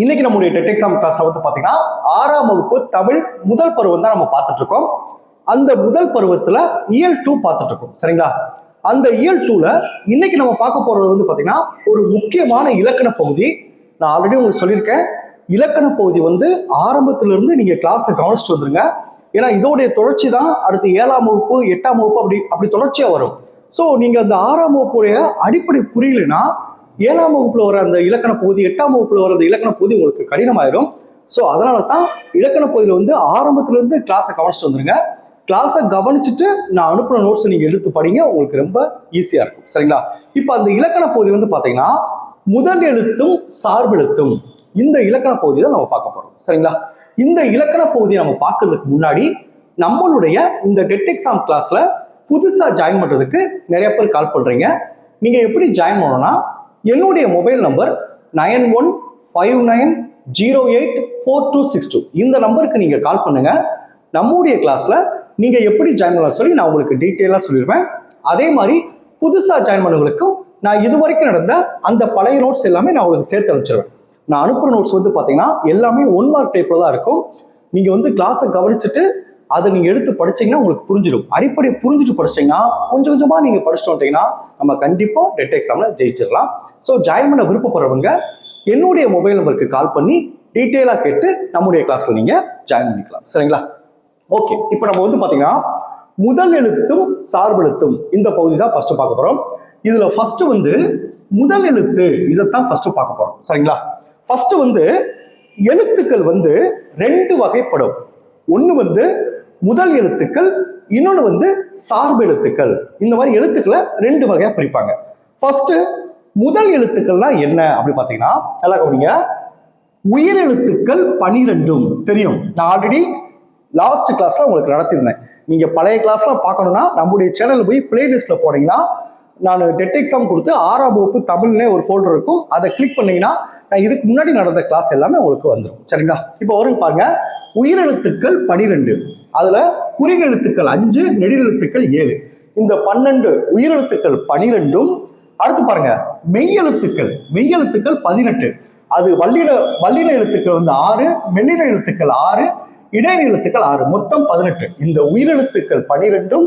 இன்னைக்கு நம்முடைய TET exam கிளாஸ்ல வந்து பாத்தீங்கன்னா 6ஆம் வகுப்பு தமிழ் முதல் பருவம் தான் நம்ம பார்த்துட்டு இருக்கோம். அந்த முதல் பருவத்துல இயல் 2 பார்த்துட்டு இருக்கோம். சரிங்களா? அந்த இயல் 2ல இன்னைக்கு நம்ம பார்க்க போறது வந்து பாத்தீங்கன்னா ஒரு முக்கியமான இலக்கண பகுதி. நான் ஆல்ரெடி உங்களுக்கு சொல்லியிருக்கேன், இலக்கண பகுதி வந்து ஆரம்பத்துல இருந்து நீங்க கிளாஸை கவனிச்சுட்டு வந்துருங்க. ஏன்னா இதோடைய தொடர்ச்சி தான் அடுத்து 7ஆம் வகுப்பு 8ஆம் வகுப்பு அப்படி தொடர்ச்சியா வரும். ஸோ நீங்க அந்த 6ஆம் வகுப்புடைய அடிப்படை புரியலைன்னா 7ஆம் வகுப்புல வர அந்த இலக்கண பகுதி 8ஆம் வகுப்புல வர அந்த இலக்கண பகுதி உங்களுக்கு கடினமாயிரும். ஸோ அதனால தான் இலக்கண பகுதியில் வந்து ஆரம்பத்துல இருந்து கிளாஸை கவனிச்சுட்டு வந்துருங்க. கிளாஸை கவனிச்சுட்டு நான் அனுப்புன நோட்ஸ் நீங்க எடுத்து படிங்க, உங்களுக்கு ரொம்ப ஈஸியா இருக்கும். சரிங்களா? இப்போ அந்த இலக்கண பகுதி வந்து பாத்தீங்கன்னா முதல் எழுத்தும் சார்பெழுத்தும், இந்த இலக்கண பகுதி தான் நம்ம பார்க்க போறோம். சரிங்களா? இந்த இலக்கண பகுதியை நம்ம பார்க்கறதுக்கு முன்னாடி நம்மளுடைய இந்த டெட் எக்ஸாம் கிளாஸ்ல புதுசா ஜாயின் பண்றதுக்கு நிறைய பேர் கால் பண்றீங்க. நீங்க எப்படி ஜாயின் பண்ணணும்னா என்னுடைய மொபைல் நம்பர் 9159084262 இந்த நம்பருக்கு நீங்க கால் பண்ணுங்க. நம்முடைய கிளாஸ்ல நீங்க எப்படி ஜாயின் பண்ணலாம் சொல்லி நான் உங்களுக்கு டீட்டெயிலா சொல்லிடுவேன். அதே மாதிரி புதுசா ஜாயின் பண்ணவங்களுக்கும் நான் இதுவரைக்கும் நடந்த அந்த பழைய நோட்ஸ் எல்லாமே நான் உங்களுக்கு சேர்த்து அனுப்பிச்சிருவேன். நான் அனுப்புற நோட்ஸ் வந்து பாத்தீங்கன்னா எல்லாமே 1 மார்க் டைப்ல தான் இருக்கும். நீங்க வந்து கிளாஸை கவனிச்சுட்டு அதை நீங்க எடுத்து படிச்சீங்கன்னா உங்களுக்கு புரிஞ்சிடும். அடிப்படை புரிஞ்சுட்டு படிச்சீங்கன்னா கொஞ்சம் கொஞ்சமா நீங்க படிச்சுட்டு வந்தீங்கன்னா நம்ம கண்டிப்பா டெட் எக்ஸாம்ல ஜெயிச்சிடலாம். ஸோ ஜாயின் பண்ண விருப்பப்படுறவங்க என்னுடைய மொபைல் நம்பருக்கு கால் பண்ணி டீட்டெயிலா கேட்டு நம்முடைய கிளாஸ்ல நீங்க ஜாயின் பண்ணிக்கலாம். சரிங்களா? ஓகே, இப்போ நம்ம வந்து பாத்தீங்கன்னா முதல் எழுத்தும் சார்பெழுத்தும் இந்த பகுதி தான் ஃபர்ஸ்ட் பார்க்க போறோம். இதுல ஃபர்ஸ்ட் வந்து முதல் எழுத்து, இதைத்தான் ஃபர்ஸ்ட் பார்க்க போறோம். சரிங்களா? ஃபர்ஸ்ட் வந்து எழுத்துக்கள் வந்து 2 வகைப்படும். ஒன்னு வந்து முதல் எழுத்துக்கள், இன்னொன்று வந்து சார்பு எழுத்துக்கள். இந்த மாதிரி எழுத்துக்களை 2 வகையா பிரிப்பாங்க. ஃபர்ஸ்ட் முதல் எழுத்துக்கள்னா என்ன அப்படி பாத்தீங்கன்னா, நல்லா கவனிங்க. உயிர் எழுத்துக்கள் 12 தெரியும். நான் ஆல்ரெடி லாஸ்ட் கிளாஸ்ல உங்களுக்கு நடத்திருந்தேன். நீங்க பழைய கிளாஸ்ல பார்க்கணும்னா நம்முடைய சேனல்ல போய் பிளேலிஸ்ட்ல போனீங்கன்னா நான் டெட் எக்ஸாம் கொடுத்து 6ஆம் வகுப்பு தமிழ்னே ஒரு ஃபோல்டர் இருக்கும். அதை கிளிக் பண்ணீங்கன்னா நான் இதுக்கு முன்னாடி நடந்த கிளாஸ் எல்லாமே உங்களுக்கு வந்துடும். சரிங்களா? இப்போ வரும் பாருங்க, உயிரெழுத்துக்கள் 12, அதுல குறில் எழுத்துக்கள் 5, நெடில் எழுத்துக்கள் 7. இந்த 12 உயிரெழுத்துக்கள் 12ம், அடுத்து பாருங்க மெய்யெழுத்துக்கள் 18. அது வல்லின எழுத்துக்கள் வந்து 6, மெல்லின எழுத்துக்கள் 6, இடைநிலை எழுத்துக்கள் 6, மொத்தம் 18. இந்த உயிரெழுத்துக்கள் 12ம்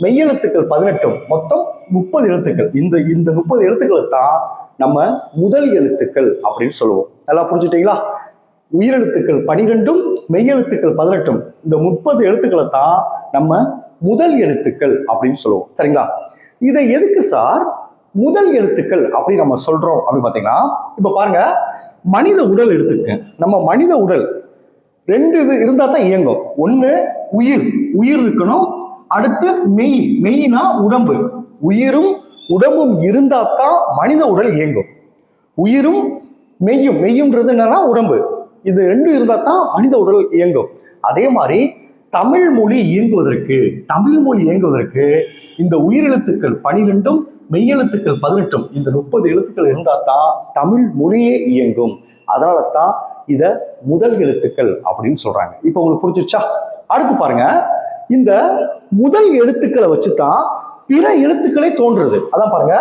மெய்யெழுத்துக்கள் 18, மொத்தம் 30 எழுத்துக்கள். இந்த 30 எழுத்துக்களை தான் நம்ம முதல் எழுத்துக்கள் அப்படின்னு சொல்லுவோம். நல்லா புரிஞ்சுட்டீங்களா? உயிரெழுத்துக்கள் 12ம் மெய்யெழுத்துக்கள் 18, இந்த 30 எழுத்துக்களை தான் நம்ம முதல் எழுத்துக்கள் அப்படின்னு சொல்லுவோம். சரிங்களா? இதை எதுக்கு சார் முதல் எழுத்துக்கள் அப்படி நம்ம சொல்றோம் அப்படின்னு பாத்தீங்கன்னா, இப்ப பாருங்க, மனித உடல் எடுத்துக்க. நம்ம மனித உடல் 2 இது இருந்தா தான் இயங்கும். ஒண்ணு உயிர் இருக்கணும், அடுத்து மெய்னா உடம்பு. உயிரும் உடம்பும் இருந்தா தான் மனித உடல் இயங்கும். உயிரும் மெய்யும்ன்றது என்னன்னா உடம்பு. இது 2 இருந்தா தான் மனித உடல் இயங்கும். அதே மாதிரி தமிழ் மொழி இயங்குவதற்கு இந்த உயிரெழுத்துக்கள் 12ம் மெய்யெழுத்துக்கள் 18, இந்த 30 எழுத்துக்கள் இருந்தா தான் தமிழ் மொழியே இயங்கும். அதனால தான் இத முதல் எழுத்துக்கள் அப்படின்னு சொல்றாங்க. இப்போ உங்களுக்கு புரிஞ்சிருச்சா? அடுத்து பாருங்க, இந்த முதல் எழுத்துக்களை வச்சுதான் பிற எழுத்துக்களே தோன்றுறது. அதான் பாருங்க,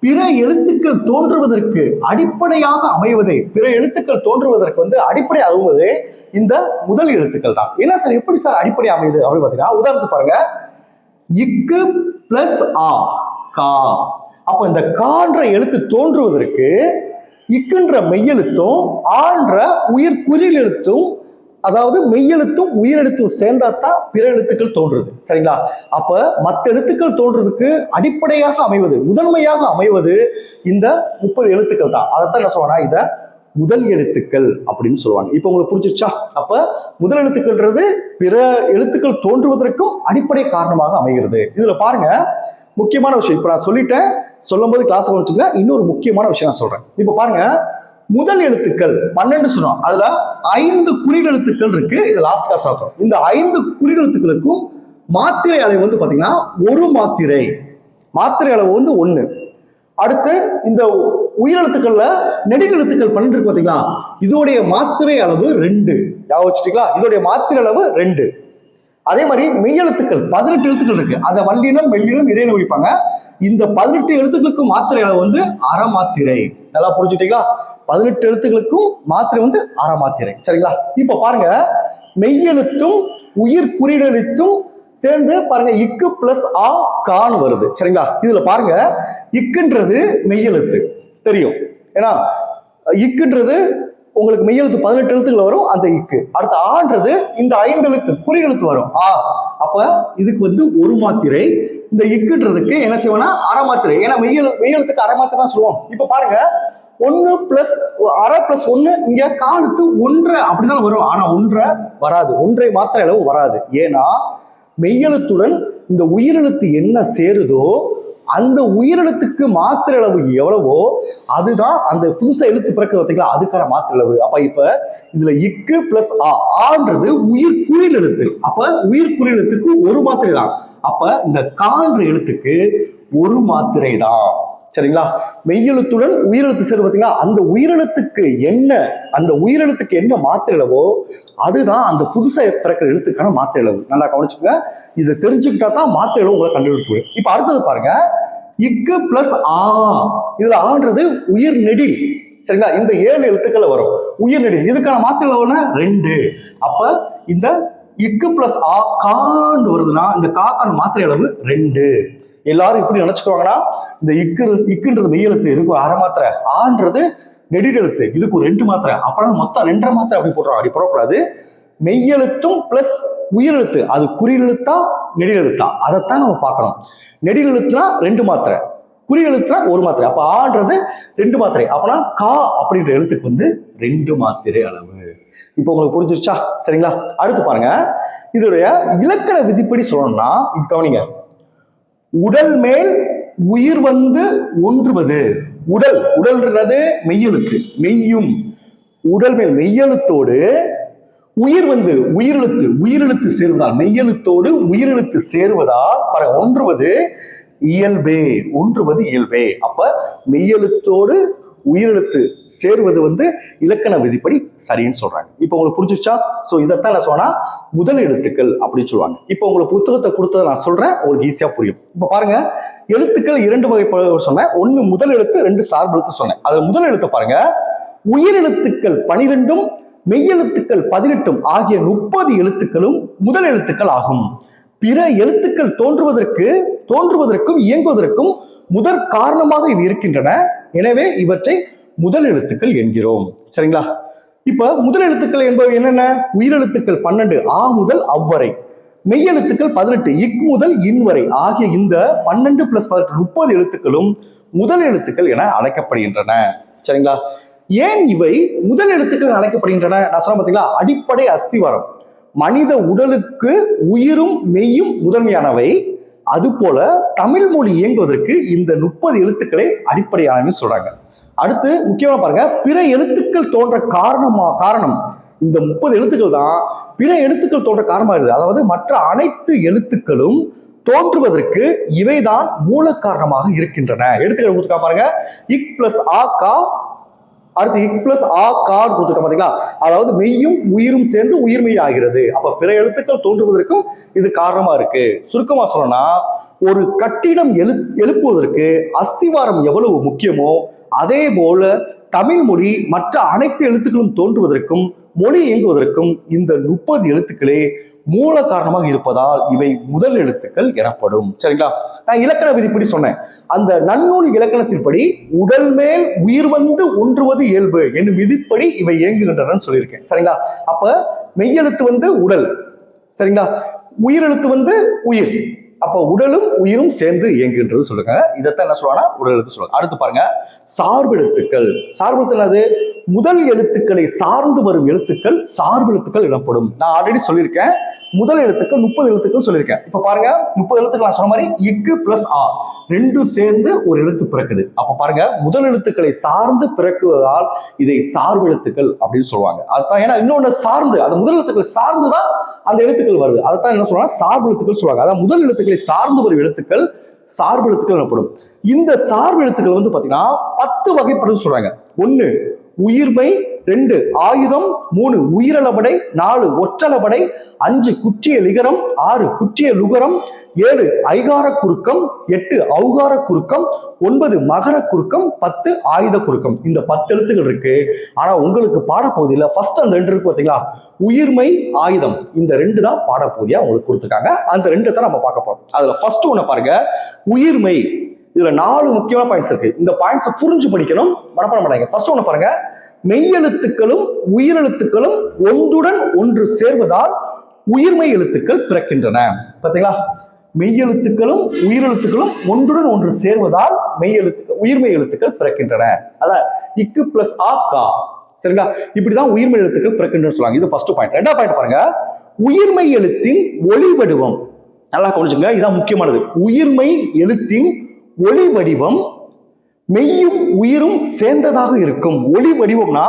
பிற எழுத்துக்கள் தோன்றுவதற்கு அடிப்படையாக அமைவதே, பிற எழுத்துக்கள் தோன்றுவதற்கு வந்து அடிப்படை ஆகுவதே இந்த முதல் எழுத்துக்கள் தான். என்ன சார், எப்படி சார் அடிப்படை அமையுது அப்படின்னு பாத்தீங்கன்னா, உதாரணத்துக்கு பாருங்க, இக்கு பிளஸ் ஆ, கா. அப்ப இந்த கான்ற எழுத்து தோன்றுவதற்கு இக்குன்ற மெய்யெழுத்தும் ஆன்ற உயிர் குறில் எழுத்தும், அதாவது மெய்யெழுத்தும் உயிரெழுத்தும் சேர்ந்தாதான் பிற எழுத்துக்கள் தோன்றுது. சரிங்களா? அப்ப மற்ற எழுத்துக்கள் தோன்றதுக்கு அடிப்படையாக அமைவது, முதன்மையாக அமைவது இந்த 30 எழுத்துக்கள் தான். அதைத்தான் என்ன சொல்லுவாங்கன்னா இத முதல் எழுத்துக்கள் அப்படின்னு சொல்லுவாங்க. இப்ப உங்களுக்கு புரிஞ்சிருச்சா? அப்ப முதல் எழுத்துக்கள்ன்றது பிற எழுத்துக்கள் தோன்றுவதற்கும் அடிப்படை காரணமாக அமைகிறது. இதுல பாருங்க முக்கியமான விஷயம், இப்ப நான் சொல்லிட்டேன், சொல்லும் போது கிளாஸ் வச்சுங்க. இன்னொரு முக்கியமான விஷயம் நான் சொல்றேன். இப்ப பாருங்க, முதல் எழுத்துக்கள் 12 சொன்னோம், அதுல 5 குறில் எழுத்துக்கள் இருக்கு. இது லாஸ்ட் கிளாஸ் பார்த்தோம். இந்த 5 குறில் எழுத்துக்களுக்கும் மாத்திரை அளவு வந்து பாத்தீங்கன்னா ஒரு மாத்திரை அளவு வந்து 1. அடுத்து இந்த உயிரெழுத்துக்கள்ல நெடில் எழுத்துக்கள் 12 இருக்கு பாத்தீங்களா, இதோடைய மாத்திரை அளவு 2. ஞாபகம் வச்சுட்டீங்களா? இதோடைய மாத்திரை அளவு 2. அதே மாதிரி மெய்யெழுத்துக்கள் 18 எழுத்துக்கள் இருக்கு. அதை வல்லினம் மெல்லினம் இடையில வைப்பாங்க. இந்த 18 எழுத்துக்களுக்கு மாத்திரை அளவு வந்து அரை மாத்திரை. நல்லா புரிஞ்சுட்டீங்களா? 18 எழுத்துக்களுக்கும் மாத்திரை வந்து அரை மாத்திரை. சரிங்களா? இப்ப பாருங்க, மெய்யெழுத்தும் உயிர் குறியெழுத்தும் சேர்ந்து பாருங்க இக்கு பிளஸ் ஆ கான்னு வருது. சரிங்களா? இதுல பாருங்க, இக்குன்றது மெய்யெழுத்து தெரியும். ஏன்னா இக்குன்றது உங்களுக்கு மெய்யெழுத்து 18 எழுத்துக்கள் வரும், அந்த இக்கு. அடுத்து ஆன்றது இந்த 5 எழுத்து குறியெழுத்து வரும் ஆ. அப்ப இதுக்கு வந்து ஒரு மாத்திரை. இந்த இக்குன்றதுக்கு என்ன செய்வோம்னா அரை மாத்திரை. ஏன்னா மெய்யெழுத்துக்கு அரை மாத்திரை தான் சொல்லுவோம். இப்ப பாருங்க, 1 பிளஸ் அரை பிளஸ் 1 இங்க காலத்து 1 அப்படிதான் வரும். ஆனா 1 வராது, 1 மாத்திரை அளவு வராது. ஏன்னா மெய்யெழுத்துடன் இந்த உயிரெழுத்து என்ன சேருதோ அந்த உயிரெழுத்துக்கு மாத்திரை அளவு எவ்வளவோ அதுதான் அந்த புதுசா எழுத்து பிறக்க பார்த்தீங்களா, அதுக்கான மாத்திரை அளவு. அப்ப இப்ப இதுல இக்கு பிளஸ் ஆன்றது உயிர் குறில் எழுத்து. அப்ப உயிர் குறில் எழுத்துக்கு ஒரு மாத்திரை தான். அப்ப இந்த கான்ற எழுத்துக்கு ஒரு மாத்திரை தான். சரிங்களா? மெய்யெழுத்துடன் உயிரெழுத்து சேரு பார்த்தீங்களா, அந்த உயிரெழுத்துக்கு என்ன மாத்திரை அளவோ அதுதான் அந்த புதுசா பிறக்கிற எழுத்துக்கான மாத்திரை அளவு. நல்லா கவனிச்சுங்க. இதை தெரிஞ்சுக்கிட்டா தான் மாத்திரை அளவு உங்களை கண்டுபிடிப்பு. இப்ப அடுத்தது பாருங்க, இக்கு பிளஸ் ஆ. இதுல ஆன்றது உயிர் நெடில். சரிங்களா? இந்த 7 எழுத்துக்கள் வரும் உயிர் நெடில். இதுக்கான மாத்திரை அளவுனா 2. அப்ப இந்த இக்கு பிளஸ் ஆ கான்னு வருதுன்னா இந்த காக்கான மாத்திரை அளவு 2. எல்லாரும் இப்படி நினைச்சுக்குவாங்கன்னா, இந்த இக்குன்றது மெய்யெழுத்து, இதுக்கு ஒரு அரை மாத்திரை, ஆன்றது நெடில் எழுத்து, இதுக்கு ஒரு 2 மாத்திரை, அப்புறம் மொத்தம் 2.5 மாத்திரை அப்படி போடுறோம். அப்படி போடக்கூடாது. மெய்யெழுத்தும் பிளஸ் உயிரெழுத்து, அது குறியெழுத்தா நெடில் எழுத்தா அதைத்தான் நம்ம பார்க்கணும். நெடில் எழுத்துனா 2 மாத்திரை, குறியெழுத்துனா 1 மாத்திரை. அப்ப ஆன்றது 2 மாத்திரை. அப்பனா கா அப்படின்ற எழுத்துக்கு வந்து 2 மாத்திரை அளவு. இப்போ உங்களுக்கு புரிஞ்சிருச்சா? சரிங்களா? அடுத்து பாருங்க, இதோடைய இலக்கண விதிப்படி சொல்லணும்னா கவனிங்க, உடல் மேல் உயிர் வந்து ஒன்றுவது. உடல்ன்றது மெய்யெழுத்து, மெய்யும் உடல் மேல் மெய்யெழுத்தோடு உயிர் வந்து உயிரெழுத்து சேருவதால், மெய்யெழுத்தோடு உயிரெழுத்து சேருவதால் ஒன்றுவது இயல்பே. அப்ப மெய்யெழுத்தோடு உயிரெழுத்து சேருவது வந்து இலக்கண விதிப்படி சரின்னு சொல்றாங்க. இப்ப உங்களுக்கு புரிஞ்சிச்சா? சோ இதைத்தான் நான் சொன்னா முதல் எழுத்துக்கள் அப்படின்னு சொல்லுவாங்க. இப்ப உங்களுக்கு புத்தகத்தை கொடுத்ததை நான் சொல்றேன், உங்களுக்கு ஈஸியா புரியும். இப்ப பாருங்க, எழுத்துக்கள் 2 வகை சொன்னேன். 1 முதல் எழுத்து, 2 சார்பு எழுத்து சொன்னேன். அது முதல் எழுத்து பாருங்க, உயிரெழுத்துக்கள் 12 மெய்யெழுத்துக்கள் 18 ஆகிய 30 எழுத்துக்களும் முதல் எழுத்துக்கள் ஆகும். பிற எழுத்துக்கள் தோன்றுவதற்கும் இயங்குவதற்கும் முதற் காரணமாக இவை இருக்கின்றன. எனவே இவற்றை முதல் எழுத்துக்கள் என்கிறோம். சரிங்களா? இப்ப முதல் எழுத்துக்கள் என்பவை என்னென்ன? உயிரெழுத்துக்கள் 12 ஆ முதல் அவ்வரை, மெய்யெழுத்துக்கள் 18 இக் முதல் இன் வரை ஆகிய இந்த 12 பிளஸ் 18 30 எழுத்துக்களும் முதல் எழுத்துக்கள் என அழைக்கப்படுகின்றன. சரிங்களா? ஏன் இவை முதல் எழுத்துக்கள் அழைக்கப்படுகின்றன? நான் சொன்ன பார்த்தீங்களா, அடிப்படை அஸ்திவாரம். மனித உடலுக்கு உயிரும் மெய்யும் முதன்மையானவை. அதுபோல தமிழ் மொழி இயங்குவதற்கு இந்த 30 எழுத்துக்களை அடிப்படையானவை சொல்றாங்க. அடுத்து முக்கியமா பாருங்க, பிற எழுத்துக்கள் தோன்ற காரணம் இந்த 30 எழுத்துக்கள் தான் பிற எழுத்துக்கள் தோன்ற காரணமாக இருக்குது. அதாவது மற்ற அனைத்து எழுத்துக்களும் தோன்றுவதற்கு இவைதான் மூல காரணமாக இருக்கின்றன. எழுத்துக்கள் கொடுத்துருக்கா பாருங்க, இக் பிளஸ் ஆ கா, அடுத்து இக் பிளஸ் ஆ கார் கொடுத்துருக்க பாத்தீங்களா, அதாவது மெய்யும் உயிரும் சேர்ந்து உயிர்மெய் ஆகிறது. அப்ப பிற எழுத்துக்கள் தோன்றுவதற்கும் இது காரணமா இருக்கு. சுருக்கமா சொல்லணும்னா, ஒரு கட்டிடம் எழுப்புவதற்கு அஸ்திவாரம் எவ்வளவு முக்கியமோ அதே போல தமிழ் மொழி மற்ற அனைத்து எழுத்துக்களும் தோன்றுவதற்கும் மொழி இயங்குவதற்கும் இந்த 30 எழுத்துக்களே மூல காரணமாக இருப்பதால் இவை முதல் எழுத்துக்கள் எனப்படும். சரிங்களா? நான் இலக்கண விதிப்படி சொன்னேன். அந்த நன்னூல் இலக்கணத்தின்படி உடல் மேல் உயிர் வந்து ஒன்றுவது இயல்பு என்னும் விதிப்படி இவை இயங்குகின்றன சொல்லியிருக்கேன். சரிங்களா? அப்ப மெய்யெழுத்து வந்து உடல், சரிங்களா, உயிரெழுத்து வந்து உயிர். அப்ப உடலும் உயிரும் சேர்ந்து இயங்குகின்றது சொல்லுங்க. இதைத்தான் என்ன சொல்லுவாங்கன்னா உடல் எழுத்து சொல்லுவாங்க. அடுத்து பாருங்க, சார்பு எழுத்துக்கள். சார்பு எழுத்து என்னது? முதல் எழுத்துக்களை சார்ந்து வரும் எழுத்துக்கள் சார்பு எழுத்துக்கள் எனப்படும். நான் ஆல்ரெடி சொல்லியிருக்கேன், முதல் எழுத்துக்கள் 30 எழுத்துக்கள் சொல்லியிருக்கேன். இப்ப பாருங்க, 30 எழுத்துக்கள் நான் சொன்ன மாதிரி இக்கு பிளஸ் ஆ ரெண்டும் சேர்ந்து ஒரு எழுத்து பிறக்குது. அப்ப பாருங்க, முதல் எழுத்துக்களை சார்ந்து பிறக்குவதால் இதை சார்பு எழுத்துக்கள் அப்படின்னு சொல்லுவாங்க. அதுதான், ஏன்னா இன்னொன்னு சார்ந்து, அந்த முதல் எழுத்துக்கள் சார்ந்துதான் அந்த எழுத்துக்கள் வருது. அதைத்தான் என்ன சொல்றாங்க, சார்பு எழுத்துக்கள் சொல்லுவாங்க. அதாவது முதல் எழுத்துக்களை சார்ந்து வரும் எழுத்துக்கள் சார்பு எழுத்துக்கள் எனப்படும். இந்த சார்பு எழுத்துக்கள் வந்து பாத்தீங்கன்னா 10 வகைப்படும் சொல்றாங்க. 1 உயிர்மை 2 ஆயுதம் 3 உயிரளபடை 4 ஒற்றளபடை 5 குற்றிய லிகரம் 6 குற்றிய லுகரம் 7 ஐகார குறுக்கம் 8 ஔகார குறுக்கம் 9 மகர குறுக்கம் 10 ஆயுத குறுக்கம். இந்த 10 எழுத்துக்கள் இருக்கு. ஆனா உங்களுக்கு பாடப்பகுதியில் ஃபர்ஸ்ட் அந்த 2 இருக்கு பாத்தீங்களா, உயிர்மை ஆயுதம், இந்த 2 தான் பாடப்பகுதியா உங்களுக்கு கொடுத்துருக்காங்க. அந்த 2 தான் நம்ம பார்க்க போறோம். அதுல ஃபர்ஸ்ட் ஒண்ணு பாருங்க, உயிர்மை. இதுல 4 முக்கியமான பாயிண்ட்ஸ் இருக்கு. இந்த பாயிண்ட்ஸ் புரிஞ்சு படிக்கணும், மனப்பாடம் பண்ணாங்க. ஃபர்ஸ்ட் ஒண்ணு பாருங்க, மெய்யெழுத்துக்களும் உயிரெழுத்துக்களும் ஒன்றுடன் ஒன்று சேர்வதால் உயிர்மை எழுத்துக்கள் பிறக்கின்றன. பாத்தீங்களா, மெய்யெழுத்துக்களும் உயிரெழுத்துக்களும் ஒன்றுடன் ஒன்று சேர்வதால் உயிர்மை எழுத்துக்கள் பிறக்கின்றன. அதான் இக்கு பிளஸ் ஆ கா. சரிங்களா, இப்படிதான் உயிர்மை எழுத்துக்கள் பிறக்கின்றன சொல்லுவாங்க. இது ஃபர்ஸ்ட் பாயிண்ட். ரெண்டாவது பாயிண்ட் பாருங்க, உயிர்மை எழுத்தின் ஒளி வடிவம். நல்லா கவனிச்சுங்க, இதான் முக்கியமானது. உயிர்மை எழுத்தின் ஒளி வடிவம் மெய்யும் உயிரும் சேர்ந்ததாக இருக்கும். ஒளி வடிவம்னா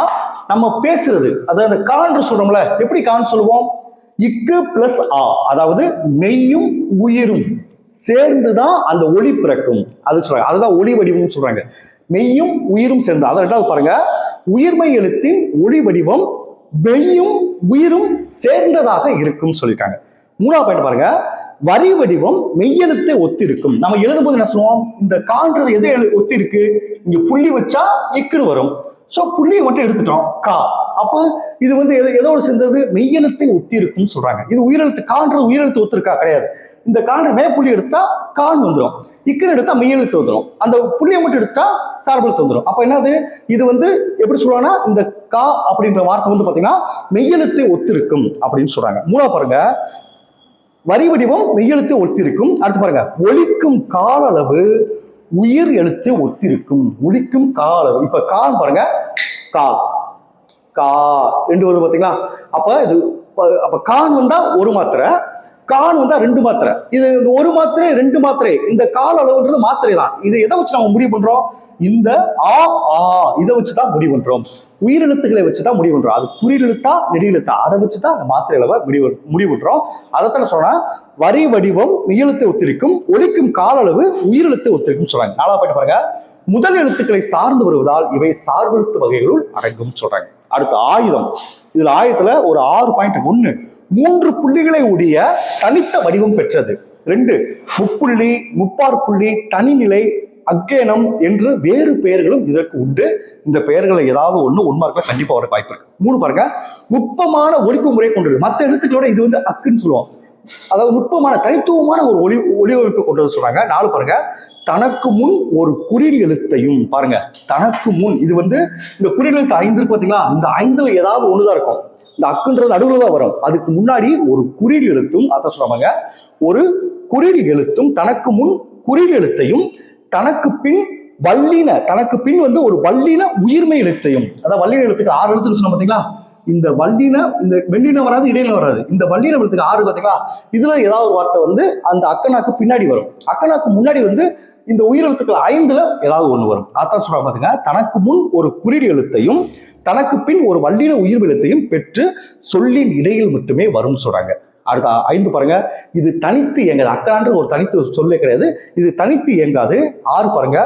நம்ம பேசுறது, அதாவது கான்று சொல்றோம்ல, எப்படி கான் சொல்லுவோம், இக்கு பிளஸ் ஆ, அதாவது மெய்யும் உயிரும் சேர்ந்துதான் அந்த ஒளி பிறக்கும். அது சொல்றாங்க, அதுதான் ஒளி வடிவம் சொல்றாங்க. மெய்யும் உயிரும் சேர்ந்து. அதான் ரெண்டாவது பாருங்க, உயிர்மை எழுத்தின் ஒளி வடிவம் மெய்யும் உயிரும் சேர்ந்ததாக இருக்கும் சொல்லியிருக்காங்க. மூணாவது பாயிண்ட் பாருங்க, வரி வடிவம் மெய்யெழுத்தை ஒத்திருக்கும். நம்ம எழுதும் போது என்ன சொல்லுவோம், இந்த கான்றது எதை ஒத்தி இருக்கு, இங்க புள்ளி வச்சா இக்குன்னு வரும். சோ புள்ளியை மட்டும் எடுத்துட்டோம் கா. அப்ப இது வந்து எதோடு சேர்ந்தது, மெய்யெழுத்தை ஒத்தி இருக்கும்னு சொல்றாங்க. இது உயிரெழுத்து, கான்றது உயிரெழுத்து ஒத்திருக்கா கிடையாது. இந்த கான்று மே புள்ளி எடுத்தா கான் வந்துடும், இக்குன்னு எடுத்தா மெய்யெழுத்து வந்துடும், அந்த புள்ளியை மட்டும் எடுத்துட்டா சார்பெழுத்து வந்துடும். அப்ப என்னது, இது வந்து எப்படி சொல்றாங்கன்னா, இந்த கா அப்படின்ற வார்த்தை வந்து பாத்தீங்கன்னா மெய்யெழுத்தை ஒத்திருக்கும் அப்படின்னு சொல்றாங்க. மூணாவது பாருங்க, வரி வடிவம் மெய்யெழுத்தை ஒத்திருக்கும். அடுத்து பாருங்க, ஒலிக்கும் கால அளவு உயிர் எழுத்தை ஒத்திருக்கும். ஒலிக்கும் கால அளவு, இப்ப கான் பாருங்க, கா கா 2 வருது பாத்தீங்களா. அப்ப இது அப்ப கான் வந்தா ஒரு மாத்திரை, கான் வந்தா 2 மாத்திரை. இது ஒரு மாத்திரை 2 மாத்திரை, இந்த கால அளவுன்றது மாத்திரை தான். இது எதை வச்சு நம்ம முடிவு பண்றோம், இந்த ஆ ஆ இதை வச்சுதான் முடிவு பண்றோம். உயிரெழுத்துக்களை வச்சுதான் முடிவு பண்றோம். அது குறியெழுத்தா நெடியெழுத்தா அதை வச்சுதான் அந்த மாத்திரை அளவை முடிவு பண்றோம். அதைத்தான் சொன்னா வரி வடிவம் மெய்யெழுத்தை ஒத்திருக்கும், ஒலிக்கும் கால அளவு உயிரெழுத்தை ஒத்திருக்கும் சொல்றாங்க. நாலாவது பாயிண்ட் பாருங்க, முதல் எழுத்துக்களை சார்ந்து வருவதால் இவை சார்பெழுத்து வகைகளுள் அடங்கும் சொல்றாங்க. அடுத்து ஆயுதம். இதுல ஆயுதத்துல ஒரு 6 பாயிண்ட். 1 3 புள்ளிகளை உடைய தனித்த வடிவம் பெற்றது. 2 முப்புள்ளி முப்பாற்புள்ளி தனிநிலை அக்கேனம் என்று வேறு பெயர்களும் இதற்கு உண்டு. இந்த பெயர்களை ஏதாவது ஒண்ணு உண்மார்க்க கண்டிப்பா வர வாய்ப்பு இருக்கு. 3 பாருங்க, நுட்பமான ஒலிப்பு முறை கொண்டது. மற்ற எழுத்துக்களோட இது வந்து அக்குன்னு சொல்லுவோம், அதாவது நுட்பமான தனித்துவமான ஒரு ஒலிவமைப்பு கொண்டது சொல்றாங்க. 4 பாருங்க, தனக்கு முன் ஒரு குறில் எழுத்தையும். பாருங்க, தனக்கு முன், இது வந்து இந்த குறில் எழுத்து 5 இருக்கு பாத்தீங்களா, இந்த 5ல ஏதாவது ஒண்ணுதான் இருக்கும். இந்த அக்குன்றது நடுவில் தான் வரும். அதுக்கு முன்னாடி ஒரு குறில் எழுத்தும், அதான் சொல்றாங்க, ஒரு குறில் எழுத்தும் தனக்கு முன் குறில் எழுத்தையும் தனக்கு பின் வல்லின, தனக்கு பின் வந்து ஒரு வல்லின உயிர்மை எழுத்தையும். அதான் வல்லின எழுத்துக்கு 6 எழுத்துன்னு சொன்ன பாத்தீங்களா, இந்த வல்லின, இந்த வெள்ளின வராது இடையில வராது, இந்த வல்லின எழுத்துக்கு 6 பாத்தீங்களா. இதுல ஏதாவது ஒரு வார்த்தை வந்து அந்த அக்கனாக்கு பின்னாடி வரும், அக்கனாக்கு முன்னாடி வந்து இந்த உயிரெழுத்துக்கள் 5ல ஏதாவது ஒண்ணு வரும். அதான் சொல்றாங்க பாத்தீங்க, தனக்கு முன் ஒரு குறில் எழுத்தையும் தனக்கு பின் ஒரு வல்லின உயிர் எழுத்தையும் பெற்று சொல்லின் இடையில் மட்டுமே வரும் சொல்றாங்க. அடுத்த 5 பாருங்க, இது தனித்து இயங்காது. அக்கான்ற ஒரு தனித்து சொல்லே கிடையாது, இது தனித்து இயங்காது. 6 பாருங்க,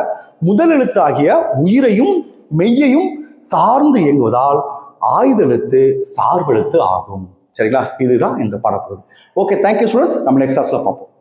முதல் எழுத்து ஆகிய உயிரையும் மெய்யையும் சார்ந்து இயங்குவதால் ஆயுத எழுத்து சார்பெழுத்து ஆகும். சரிங்களா, இதுதான் இந்த பாடப்பகுதி. Okay, thank you students. நம்ம நெக்ஸ்ட் கிளாஸ்ல பார்ப்போம்.